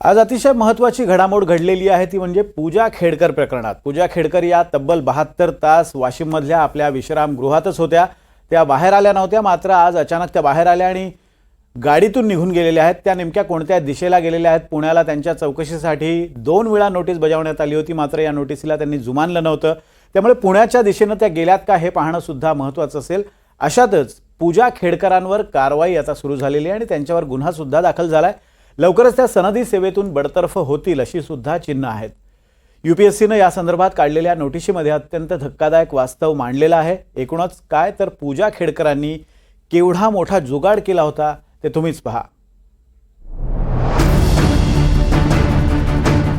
आज अतिशय महत्त्वाची घडामोड घडलेली आहे ती म्हणजे पूजा खेडकर प्रकरणात। पूजा खेडकर या तब्बल 72 तास वाशिममधल्या आपल्या विश्रामगृहातच होत्या। त्या बाहेर आल्या नव्हत्या, मात्र आज अचानक त्या बाहेर आल्या आणि गाडीतून निघून गेलेल्या आहेत। त्या नेमक्या कोणत्या दिशेला गेलेल्या आहेत? पुण्याला त्यांच्या चौकशीसाठी 2 वेळा नोटीस बजावण्यात आली होती, मात्र या नोटीसला त्यांनी जुमानलं नव्हतं। त्यामुळे पुण्याच्या दिशेने त्या गेल्यात का हे पाहणं सुद्धा महत्त्वाचं असेल। अशातच पूजा खेडकरांवर कारवाई आता सुरू झालेली आहे आणि त्यांच्यावर गुन्हा सुद्धा दाखल झालाय। लवकरच त्या सनदी सेवेतून बडतर्फ होतील अशी सुद्धा चिन्ह आहेत। यूपीएससीने या संदर्भात काढलेल्या नोटिशीमध्ये अत्यंत धक्कादायक वास्तव मांडलेलं आहे। एकूणच काय तर पूजा खेडकरांनी केवढा मोठा जुगाड केला होता ते तुम्हीच पहा।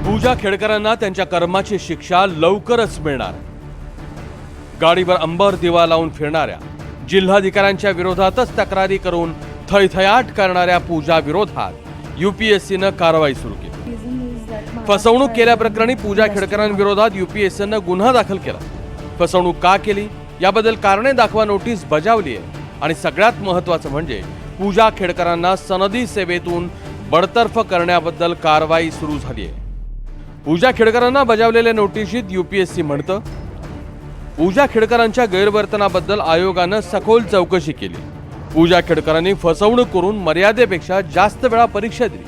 पूजा खेडकरांना त्यांच्या कर्माची शिक्षा लवकरच मिळणार। गाडीवर अंबर दिवा लावून फिरणाऱ्या जिल्हाधिकाऱ्यांच्या विरोधातच तक्रारी करून थैथयाट करणाऱ्या पूजा विरोधात यूपीएससीने कारवाई सुरू केली। फसवणूक केल्याप्रकरणी पूजा खेडकरांविरोधात यूपीएससीने गुन्हा दाखल केला। फसवणूक का केली याबद्दल कारणे दाखवा नोटीस बजावली आहे आणि सगळ्यात महत्त्वाचं म्हणजे पूजा खेडकरांना सनदी सेवेतून बडतर्फ करण्याबद्दल कारवाई सुरू झाली आहे। पूजा खेडकरांना बजावलेल्या नोटिशीत यूपीएससी म्हणतं, पूजा खेडकरांच्या गैरवर्तनाबद्दल आयोगाने सखोल चौकशी केली। पूजा खेडकरांनी फसवणूक करून मर्यादेपेक्षा जास्त वेळा परीक्षा दिली।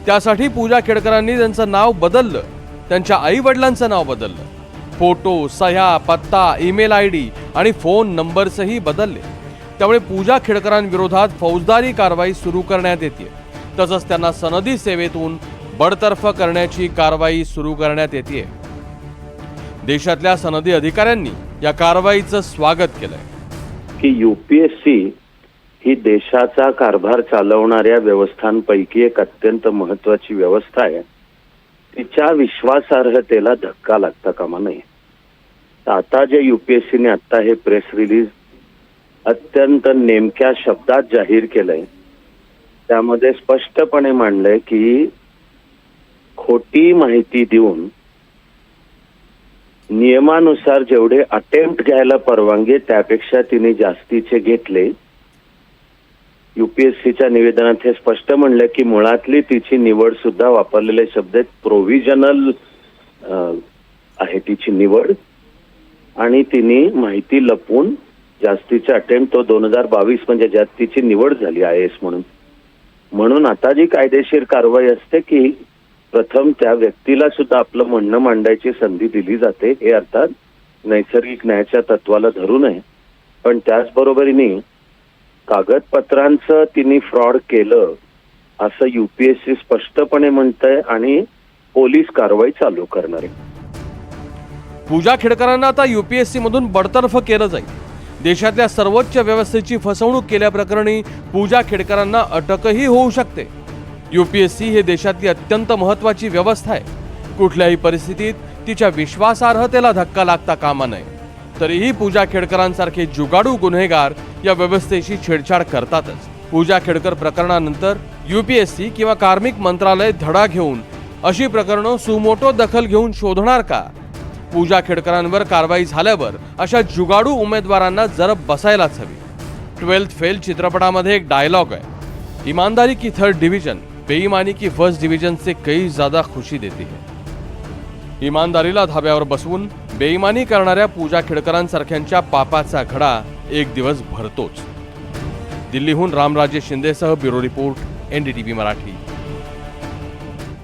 त्यासाठी पूजा खेडकरांनी त्यांचं नाव बदललं, त्यांच्या आई वडिलांचं नाव बदललं, फोटो, सह्या, पत्ता, ईमेल आयडी आणि फोन नंबर्सही बदलले। त्यामुळे पूजा खेडकरांविरोधात फौजदारी कारवाई सुरू करण्यात येते। तसंच त्यांना सनदी सेवेतून बडतर्फ करण्याची कारवाई सुरू करण्यात येते। देशातल्या सनदी अधिकाऱ्यांनी या कारवाईचं स्वागत केलंय की यूपीएससी ही देशाचा कारभार चालवणाऱ्या व्यवस्थांपैकी एक अत्यंत महत्त्वाची व्यवस्था आहे। तिच्या विश्वासार्हतेला धक्का लागता कामा नये। आता जे यूपीएससीने आता हे प्रेस रिलीज अत्यंत नेमक्या शब्दात जाहीर केलंय, त्यामध्ये स्पष्टपणे मांडलंय की खोटी माहिती देऊन नियमानुसार जेवढे अटेम्प्ट घ्यायला परवानगी त्यापेक्षा तिने जास्तीचे घेतले। यूपीएससीच्या निवेदनात हे स्पष्ट म्हणलं की मुळातली तिची निवड सुद्धा वापरलेले शब्द प्रोव्हिजनल आहे तिची निवड, आणि तिने माहिती लपवून जास्तीचे अटेम्प्ट तो 2022 म्हणजे ज्यात तिची निवड झाली IAS म्हणून आता जी कायदेशीर कारवाई असते की प्रथम त्या व्यक्तीला सुद्धा आपलं म्हणणं मांडायची संधी दिली जाते, हे अर्थात नैसर्गिक न्यायाच्या तत्वाला धरून आहे। पण त्याचबरोबरीने कागदपत्रांचं तिने फ्रॉड केलं असं यूपीएससी स्पष्टपणे म्हणतंय आणि पोलीस कारवाई चालू करणार आहे। पूजा खेडकरांना आता यूपीएससी मधून बडतर्फ केलं जाईल। देशातल्या सर्वोच्च व्यवस्थेची फसवणूक केल्याप्रकरणी पूजा खेडकरांना अटकही होऊ शकते। यूपीएससी हे देशातली अत्यंत महत्त्वाची व्यवस्था आहे। कुठल्याही परिस्थितीत तिच्या विश्वासार्हतेला धक्का लागता कामा नये। तरीही पूजा खेडकरांसारखे जुगाडू गुन्हेगार या व्यवस्थेशी छेडछाड करतातच। पूजा खेडकर प्रकरणानंतर यूपीएससी किंवा कार्मिक मंत्रालय धडा घेऊन अशी प्रकरणं सुमोटो दखल घेऊन शोधणार का? पूजा खेडकरांवर कारवाई झाल्यावर अशा जुगाडू उमेदवारांना जरब बसायलाच हवी। 12th फेल चित्रपटामध्ये एक डायलॉग आहे, ईमानदारी की 3rd डिवीजन बेईमानी की 1st डिवीजन से कई ज्यादा खुशी देती है। ईमानदारीला धाब्यावर बसवून बेईमानी करणाऱ्या पूजा खेडकरांसारख्यांच्या पापाचा घडा एक दिवस भरतोच। दिल्लीहून रामराजे शिंदेसह ब्युरो रिपोर्ट, NDTV मराठी।